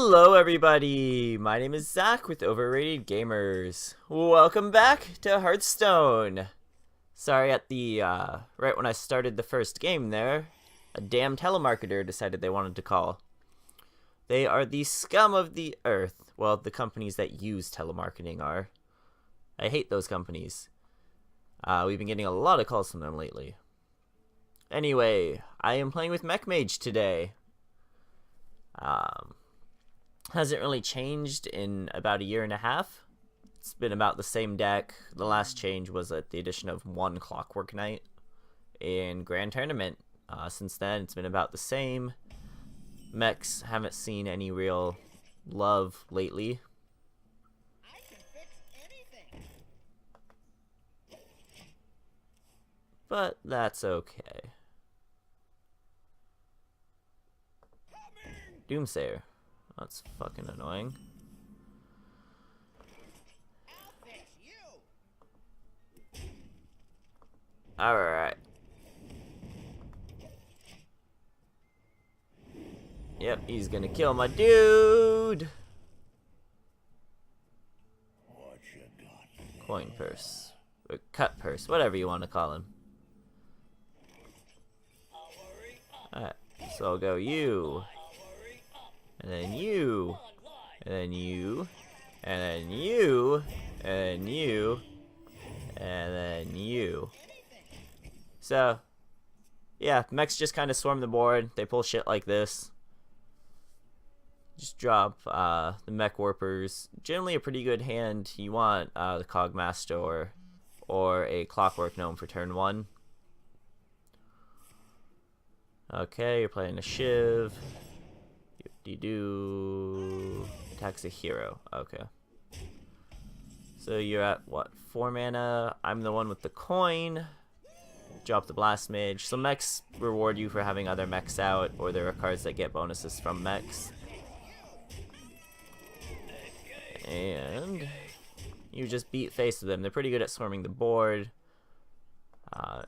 Hello everybody, my name is Zach with Overrated Gamers. Welcome back to Hearthstone. Sorry, at the, right when I started the first game there, a damn telemarketer decided they wanted to call. They are the scum of the earth. Well, the companies that use telemarketing are. I hate those companies. We've been getting a lot of calls from them lately. Anyway, I am playing with Mech Mage today. Hasn't really changed in about a year and a half. It's been about the same deck. The last change was at the addition of one Clockwork Knight in Grand Tournament. Since then, it's been about the same. Mechs haven't seen any real love lately. I can fix anything. But that's okay. Doomsayer. That's fucking annoying. I'll fix you. Alright. Yep, he's gonna kill my dude. What you got? Coin purse. Or cut purse, whatever you want to call him. Alright, so I'll go you. And then you. And then you. And then you. And then you. And then you. So, yeah, mechs just kind of swarm the board. They pull shit like this. Just drop the mech warpers. Generally a pretty good hand. You want the Cogmaster or a Clockwork Gnome for turn 1. Okay, you're playing a Shiv. Do attacks a hero. Okay. So you're at what, 4 mana? I'm the one with the coin. Drop the Blast Mage. So mechs reward you for having other mechs out, or there are cards that get bonuses from mechs. And you just beat face with them. They're pretty good at swarming the board.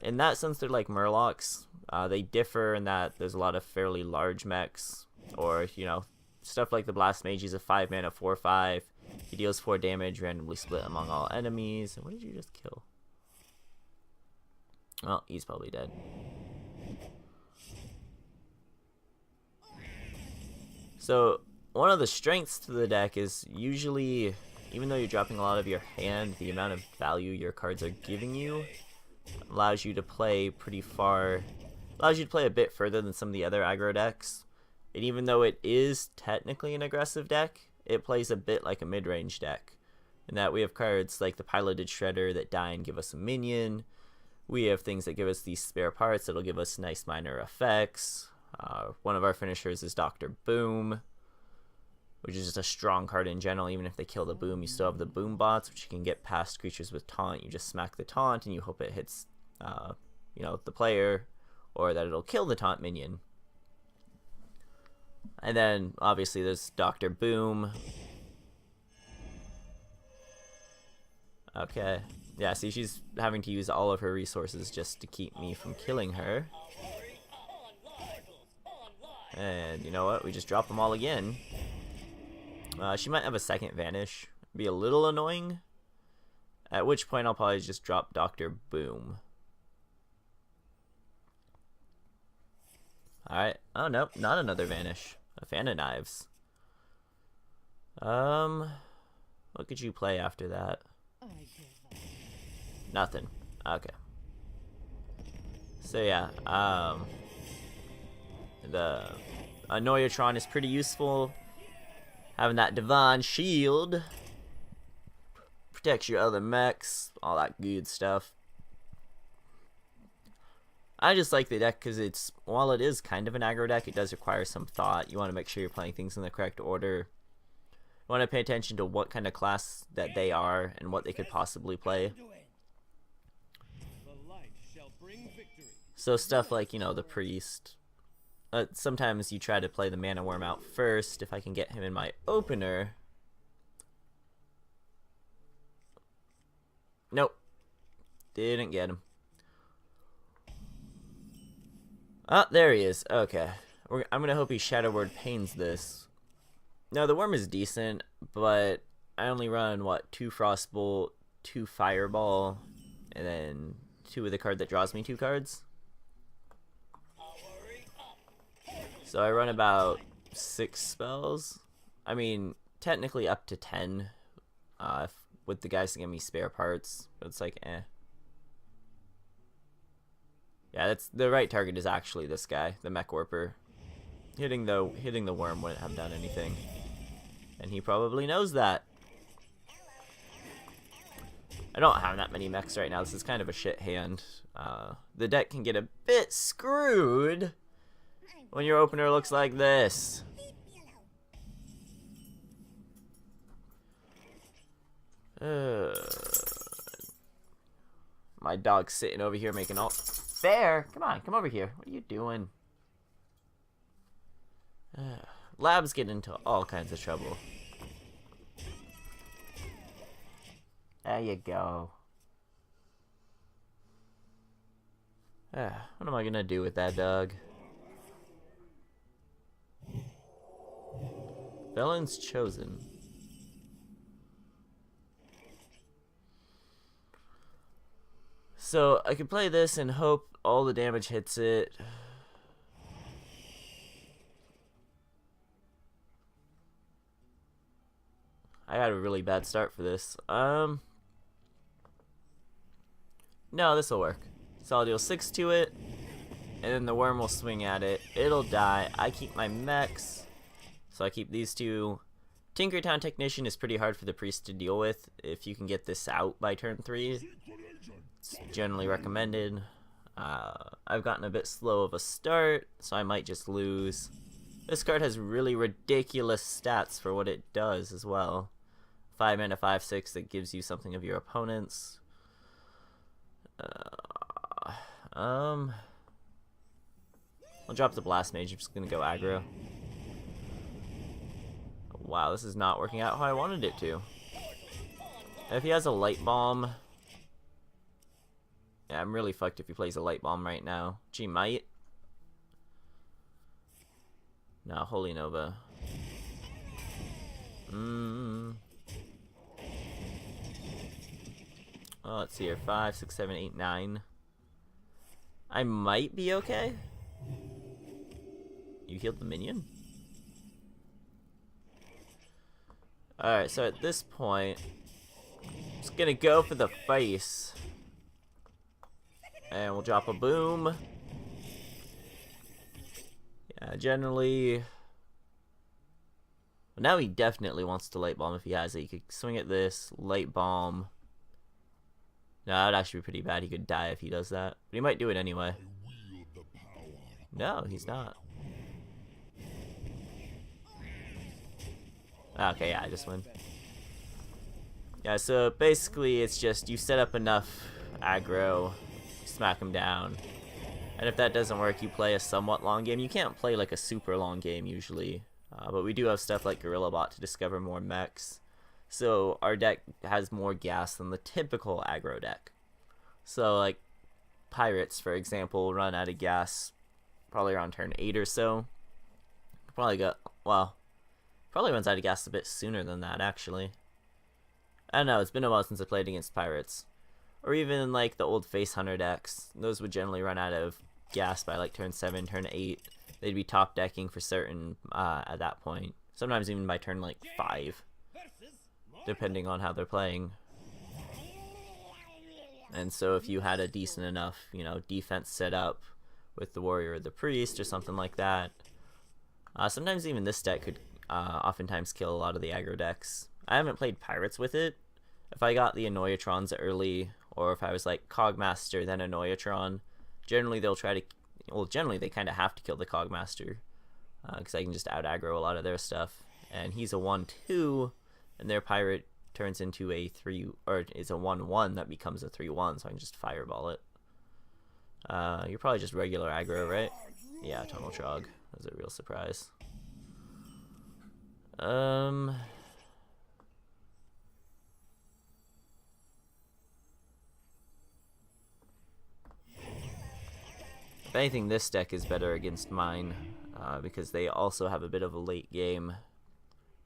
In that sense, they're like Murlocs. They differ in that there's a lot of fairly large mechs. Or, you know, stuff like the Blast Mage. He's a 5 mana 4/5. He deals 4 damage, randomly split among all enemies. And what did you just kill? Well, he's probably dead. So, one of the strengths to the deck is usually, even though you're dropping a lot of your hand, the amount of value your cards are giving you allows you to play pretty far, allows you to play a bit further than some of the other aggro decks. And even though it is technically an aggressive deck, it plays a bit like a mid-range deck. In that we have cards like the Piloted Shredder that die and give us a minion. We have things that give us these spare parts that'll give us nice minor effects. One of our finishers is Dr. Boom, which is just a strong card in general. Even if they kill the Boom, you still have the Boom bots, which you can get past creatures with taunt. You just smack the taunt and you hope it hits you know, the player, or that it'll kill the taunt minion. And then, obviously, there's Dr. Boom. Okay. Yeah, see, she's having to use all of her resources just to keep me from killing her. And, you know what? We just drop them all again. She might have a second Vanish. Be a little annoying. At which point, I'll probably just drop Dr. Boom. Alright. Oh, no. Not another Vanish. A Fan of Knives. What could you play after that? Nothing. Okay. So yeah, the Annoyatron is pretty useful. Having that Divine Shield protects your other mechs, all that good stuff. I just like the deck because it's, while it is kind of an aggro deck, it does require some thought. You want to make sure you're playing things in the correct order. You want to pay attention to what kind of class that they are and what they could possibly play. So stuff like, you know, the Priest. Sometimes you try to play the Mana Worm out first, if I can get him in my opener. Nope. Didn't get him. Ah, there he is. Okay. I'm gonna hope he Shadow Word Pains this. No, the worm is decent, but I only run, what, 2 Frostbolt, 2 Fireball, and then 2 with the card that draws me 2 cards. So I run about 6 spells. I mean, technically up to 10 with the guys to give me spare parts, but it's like, eh. Yeah, that's the right target is actually this guy, the Mech Warper. Hitting the worm wouldn't have done anything. And he probably knows that. I don't have that many mechs right now. This is kind of a shit hand. The deck can get a bit screwed when your opener looks like this. My dog's sitting over here making all... Bear! Come on, come over here. What are you doing? Labs get into all kinds of trouble. There you go. What am I gonna do with that dog? Felon's chosen. So I could play this and hope all the damage hits it. I got a really bad start for this. No, this will work. So I'll deal 6 to it, and then the worm will swing at it. It'll die. I keep my mechs, so I keep these 2. Tinkertown Technician is pretty hard for the priest to deal with. If you can get this out by turn 3, it's generally recommended. I've gotten a bit slow of a start, so I might just lose. This card has really ridiculous stats for what it does as well. 5 mana, 5/6 that gives you something of your opponent's. I'll drop the Blast Mage. I'm just gonna go aggro. Wow, this is not working out how I wanted it to. If he has a Light Bomb, yeah, I'm really fucked if he plays a Light Bomb right now. Gee, might. No, Holy Nova. Oh, let's see here. 5, 6, 7, 8, 9. I might be okay. You healed the minion? Alright, so at this point, I'm just gonna go for the face. And we'll drop a boom. Yeah, generally... Well, now he definitely wants to Light Bomb if he has it. He could swing at this, Light Bomb. No, that'd actually be pretty bad. He could die if he does that. But he might do it anyway. No, he's not. Okay, yeah, I just win. Yeah, so basically it's just you set up enough aggro, smack him down. And if that doesn't work, you play a somewhat long game. You can't play like a super long game usually. But we do have stuff like Gorilla Bot to discover more mechs. So our deck has more gas than the typical aggro deck. So like Pirates, for example, run out of gas probably around turn 8 or so. Probably runs out of gas a bit sooner than that, actually. I don't know, it's been a while since I played against Pirates. Or even like the old Face Hunter decks. Those would generally run out of gas by like turn 7, turn 8. They'd be top decking for certain at that point. Sometimes even by turn like 5. Depending on how they're playing. And so if you had a decent enough, defense set up with the warrior or the priest or something like that, sometimes even this deck could oftentimes kill a lot of the aggro decks. I haven't played Pirates with it. If I got the Annoyatrons early, or if I was like Cogmaster then Annoyatron, generally they'll try to, generally they kind of have to kill the Cogmaster, because I can just out aggro a lot of their stuff. And he's a 1/2. And their pirate turns into a 3, or is a 1/1 that becomes a 3/1, so I can just fireball it. You're probably just regular aggro, right? Yeah, Tunnel Trog. That was a real surprise. If anything, this deck is better against mine, because they also have a bit of a late game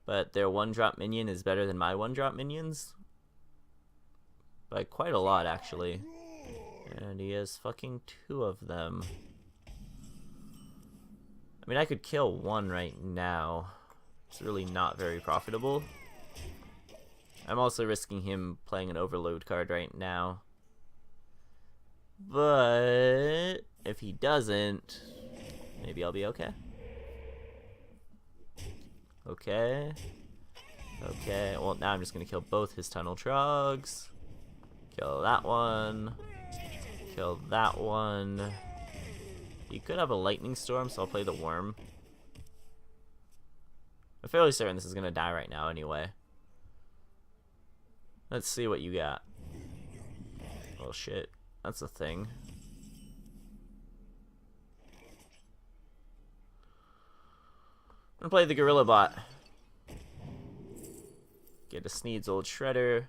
but their 1-drop minion is better than my 1-drop minions. By quite a lot, actually. And he has fucking 2 of them. I mean, I could kill 1 right now. It's really not very profitable. I'm also risking him playing an overload card right now. But if he doesn't, maybe I'll be okay. Okay. Okay, well now I'm just gonna kill both his tunnel trogs. Kill that one. Kill that one. He could have a lightning storm, so I'll play the worm. I'm fairly certain this is gonna die right now anyway. Let's see what you got. Oh shit, that's a thing. I'm gonna play the Gorilla Bot. Get a Sneed's old Shredder.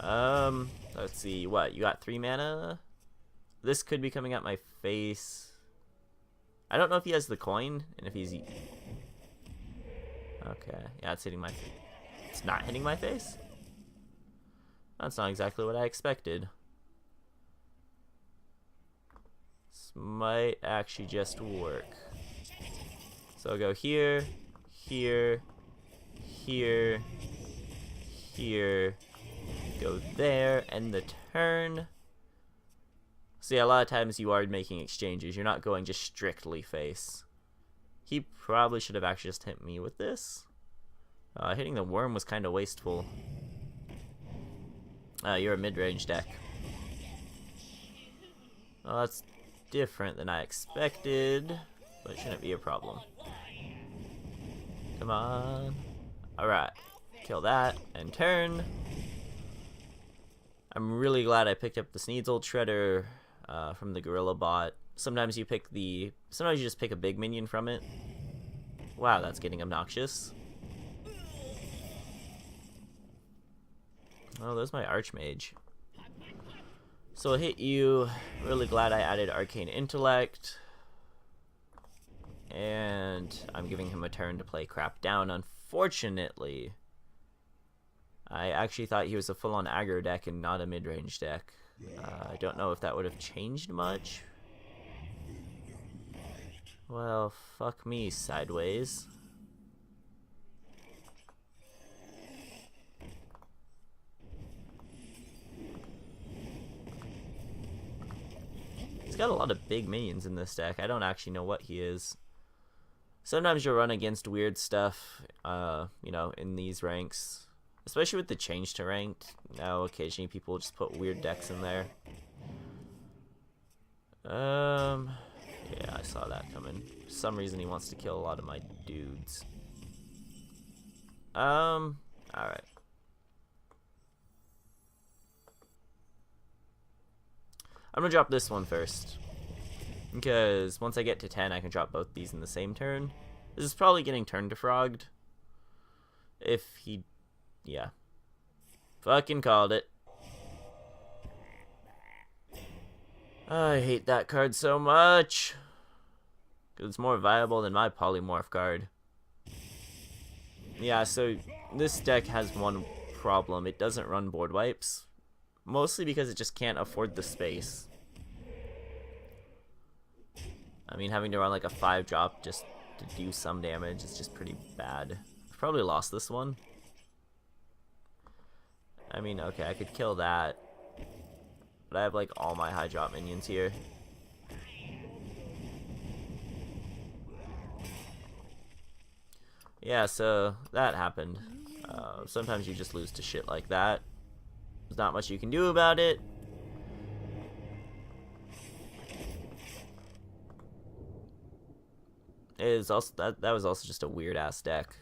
Let's see, what, you got 3 mana? This could be coming at my face. I don't know if he has the coin, and if he's... Okay, yeah, it's hitting my face. It's not hitting my face? That's not exactly what I expected. This might actually just work. So I'll go here, here, here, here, go there, and the turn. See, a lot of times you are making exchanges. You're not going just strictly face. He probably should have actually just hit me with this. Hitting the worm was kind of wasteful. You're a mid-range deck. Well, that's different than I expected, but it shouldn't be a problem. Come on. Alright. Kill that, and turn. I'm really glad I picked up the Sneed's old Shredder from the Gorilla Bot. Sometimes you just pick a big minion from it. Wow, that's getting obnoxious. Oh, there's my Archmage. So I'll hit you. Really glad I added Arcane Intellect. And I'm giving him a turn to play crap down. Unfortunately, I actually thought he was a full-on aggro deck and not a mid-range deck. I don't know if that would have changed much. Well, fuck me sideways. He's got a lot of big minions in this deck. I don't actually know what he is. Sometimes you'll run against weird stuff, you know, in these ranks. Especially with the change to ranked. Now, occasionally people just put weird decks in there. Yeah, I saw that coming. For some reason he wants to kill a lot of my dudes. Alright. I'm gonna drop this one first. Because once I get to 10, I can drop both these in the same turn. This is probably getting turn defrogged. If he... Yeah. Fucking called it. I hate that card so much. Because it's more viable than my polymorph card. Yeah, so this deck has one problem. It doesn't run board wipes. Mostly because it just can't afford the space. I mean, having to run like a 5-drop just to do some damage is just pretty bad. I've probably lost this one. I mean, okay, I could kill that. But I have like all my high drop minions here. Yeah, so that happened. Sometimes you just lose to shit like that. There's not much you can do about it. It is also that was also just a weird ass deck.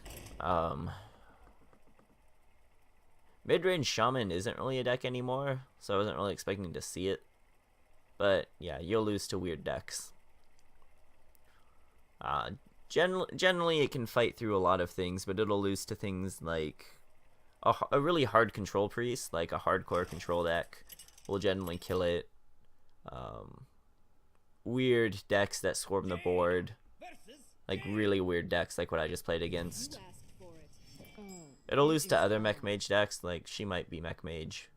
Mid-range Shaman isn't really a deck anymore, so I wasn't really expecting to see it. But yeah, you'll lose to weird decks. Generally it can fight through a lot of things, but it'll lose to things like a really hard control priest, like a hardcore control deck will generally kill it. Weird decks that swarm the board, like really weird decks like what I just played against. You asked for it. Oh, It'll lose to other Mech Mage decks, like she might be Mech Mage.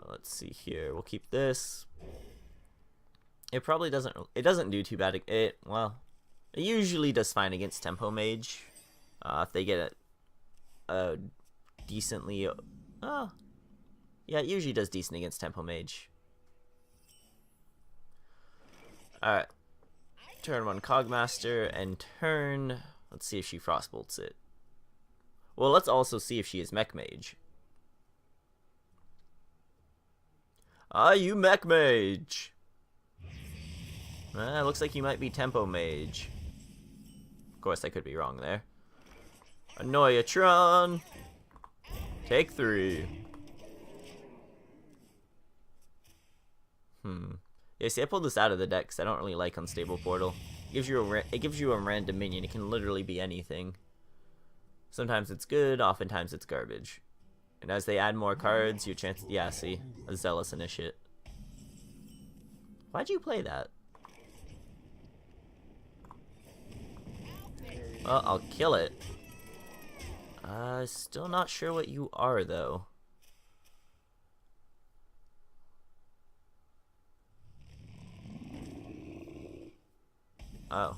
Let's see here. We'll keep this. It probably doesn't. It doesn't do too bad. Well, it usually does fine against Tempo Mage. If they get a decently. Yeah, it usually does decent against Tempo Mage. All right. Turn 1 Cogmaster and turn. Let's see if she Frostbolts it. Well, let's also see if she is Mech Mage. Are you Mech Mage? Looks like you might be Tempo Mage. Of course, I could be wrong there. Annoyatron! Take 3. Yeah, see, I pulled this out of the deck because I don't really like Unstable Portal. It gives you a random minion. It can literally be anything. Sometimes it's good, oftentimes it's garbage. And as they add more cards, your chance... Yeah, see, a Zealous Initiate. Why'd you play that? Well, I'll kill it. Still not sure what you are, though. Oh.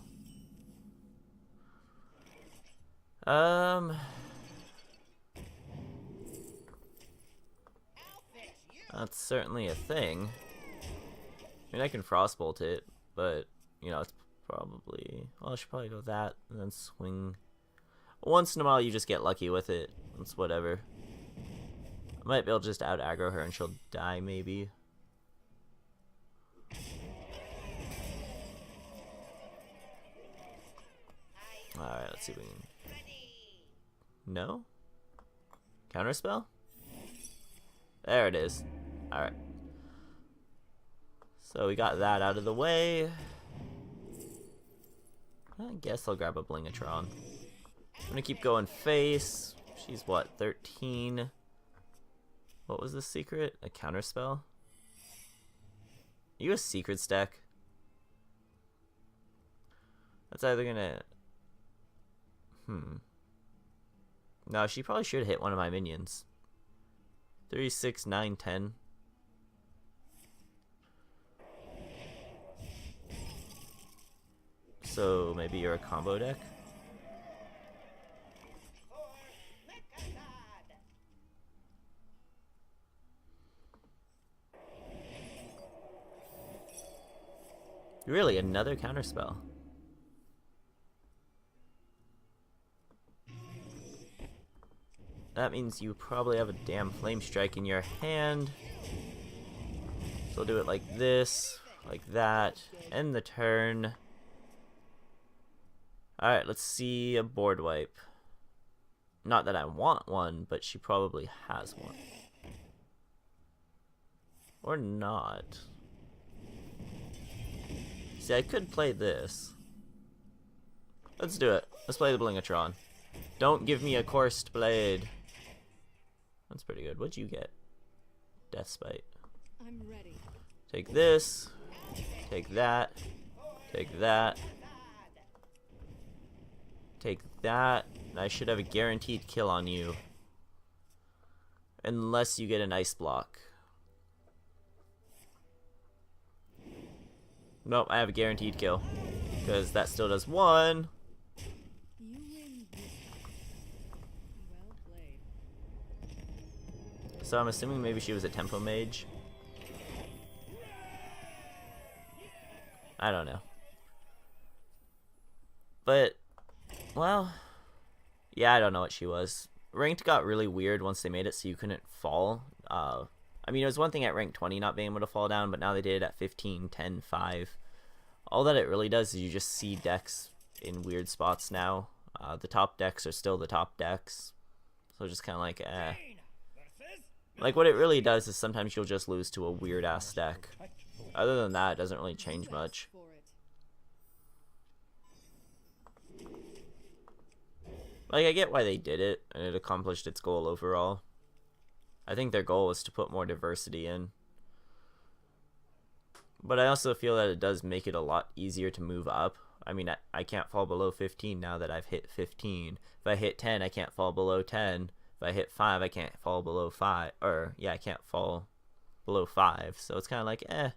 That's certainly a thing. I mean, I can Frostbolt it, but, you know, it's probably... Well, I should probably go that, and then swing. Once in a while, you just get lucky with it. It's whatever. I might be able to just out-aggro her and she'll die, maybe. Alright, let's see if we can... No? Counterspell? There it is. Alright. So we got that out of the way. I guess I'll grab a Blingatron. I'm gonna keep going face. She's what, 13? What was the secret? A counterspell? Are you a secret stack? That's either gonna... No, she probably should hit one of my minions. 3, 6, 9, 10. So maybe you're a combo deck? Really, another counterspell? That means you probably have a damn Flame Strike in your hand. So I'll do it like this, like that, end the turn. Alright, let's see a board wipe. Not that I want one, but she probably has one. Or not. See, I could play this. Let's do it. Let's play the Blingatron. Don't give me a Coursed Blade. That's pretty good. What'd you get? Death Spite. I'm ready. Take this. Take that. Take that. Take that. And I should have a guaranteed kill on you. Unless you get an ice block. Nope, I have a guaranteed kill. Because that still does 1. You win this one. Well played. So I'm assuming maybe she was a Tempo Mage. I don't know. But, well, yeah, I don't know what she was. Ranked got really weird once they made it so you couldn't fall. I mean, it was one thing at rank 20 not being able to fall down, but now they did it at 15, 10, 5. All that it really does is you just see decks in weird spots now. The top decks are still the top decks. So just kind of like, eh. Like, what it really does is sometimes you'll just lose to a weird-ass deck. Other than that, it doesn't really change much. Like, I get why they did it, and it accomplished its goal overall. I think their goal was to put more diversity in. But I also feel that it does make it a lot easier to move up. I mean, I can't fall below 15 now that I've hit 15. If I hit 10, I can't fall below 10. If I hit 5, I can't fall below 5. Or, yeah, I can't fall below 5. So it's kind of like, eh.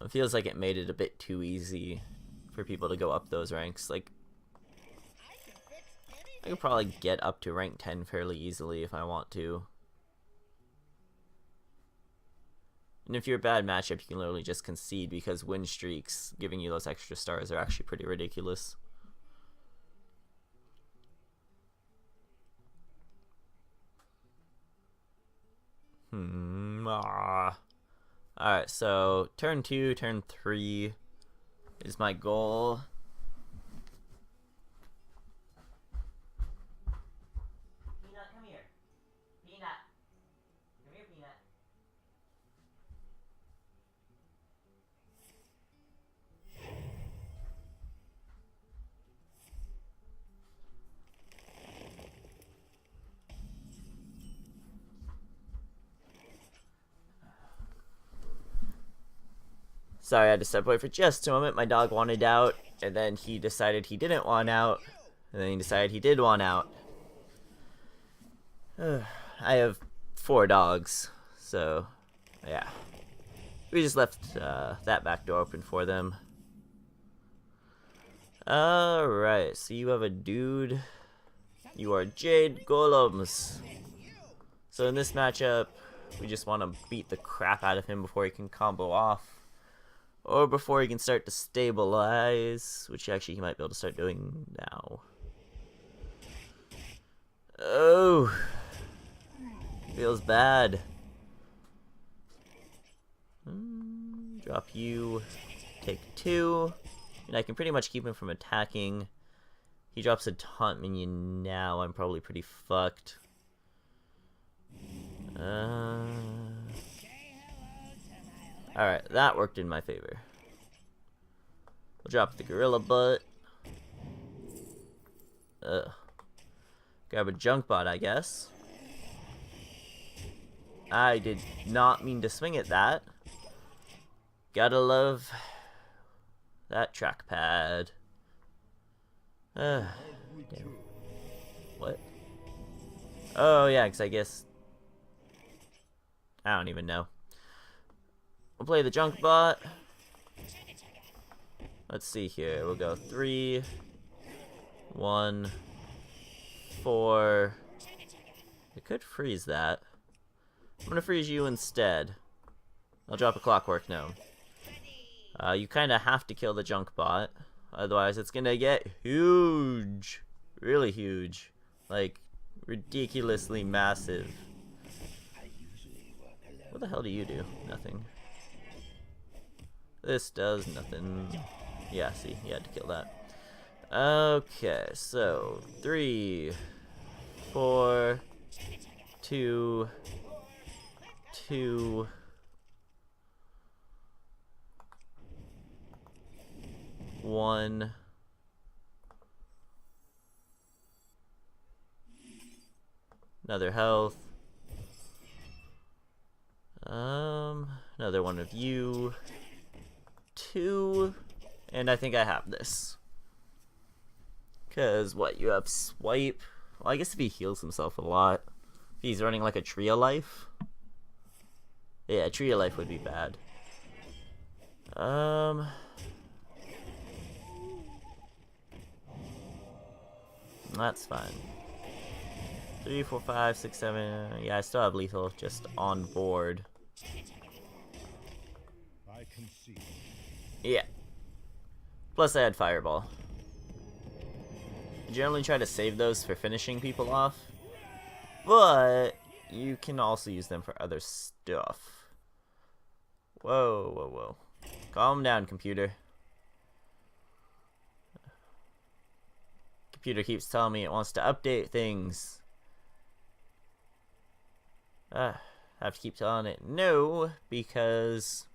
It feels like it made it a bit too easy for people to go up those ranks. Like, I can fix anything. I could probably get up to rank 10 fairly easily if I want to. And if you're a bad matchup, you can literally just concede because win streaks giving you those extra stars are actually pretty ridiculous. Alright, so turn 2, turn 3 is my goal. Peanut, come here. Peanut. Come here, Peanut. Sorry, I had to step away for just a moment. My dog wanted out, and then he decided he didn't want out, and then he decided he did want out. I have 4 dogs, so yeah. We just left that back door open for them. Alright, so you have a dude. You are Jade Golems. So in this matchup, we just want to beat the crap out of him before he can combo off. Or before he can start to stabilize, which actually he might be able to start doing now. Oh, feels bad. Drop you, take 2, and I can pretty much keep him from attacking. He drops a taunt minion now, I'm probably pretty fucked. Alright, that worked in my favor. We'll drop the gorilla butt. Grab a junk bot, I guess. I did not mean to swing at that. Gotta love that trackpad. Damn. What? Oh, yeah, because I guess... I don't even know. We'll play the junk bot. Let's see here. We'll go 3, 1, 4. I could freeze that. I'm gonna freeze you instead. I'll drop a clockwork gnome. You kind of have to kill the junk bot, otherwise it's gonna get huge, really huge, like ridiculously massive. What the hell do you do? Nothing. This does nothing. Yeah, see, you had to kill that. Okay, so 3, 4, 2, 2, 1. Another health. Another one of you. 2, and I think I have this. Cause what, you have swipe? Well, I guess if he heals himself a lot, if he's running like a tree of life. Yeah, a tree of life would be bad. That's fine. 3, 4, 5, 6, 7. Yeah, I still have lethal just on board. I can see. Yeah. Plus I had fireball. I generally try to save those for finishing people off, but you can also use them for other stuff. Whoa, whoa, whoa. Calm down, computer. Computer keeps telling me it wants to update things. I have to keep telling it no, because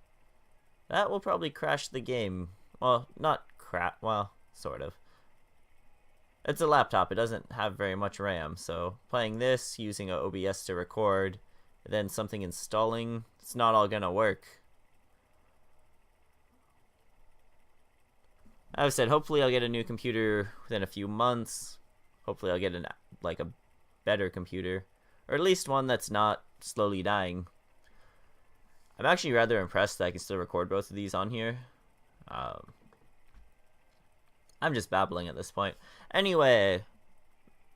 that will probably crash the game. Well, not well, sort of. It's a laptop, it doesn't have very much RAM, so playing this, using a OBS to record, and then something installing, it's not all gonna work. As I said, hopefully I'll get a new computer within a few months. Hopefully I'll get a better computer, or at least one that's not slowly dying. I'm actually rather impressed that I can still record both of these on here. I'm just babbling at this point. Anyway,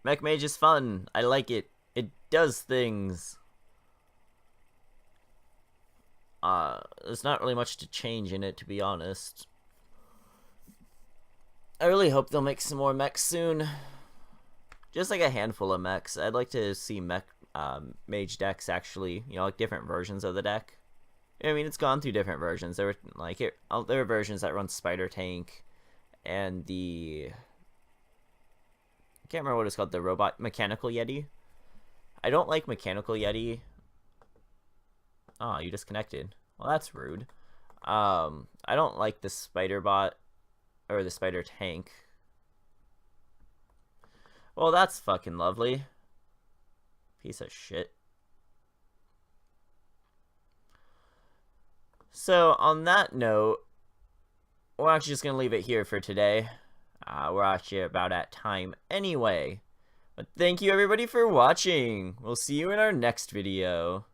Mech Mage is fun. I like it. It does things. There's not really much to change in it, to be honest. I really hope they'll make some more mechs soon. Just like a handful of mechs. I'd like to see mage decks actually, you know, like different versions of the deck. I mean, it's gone through different versions. There were versions that run Spider Tank, and I can't remember what it's called, the robot Mechanical Yeti. I don't like Mechanical Yeti. Oh, you disconnected. Well, that's rude. I don't like the Spider Bot or the Spider Tank. Well, that's fucking lovely. Piece of shit. So, on that note, we're actually just going to leave it here for today. We're actually about at time anyway. But thank you everybody for watching. We'll see you in our next video.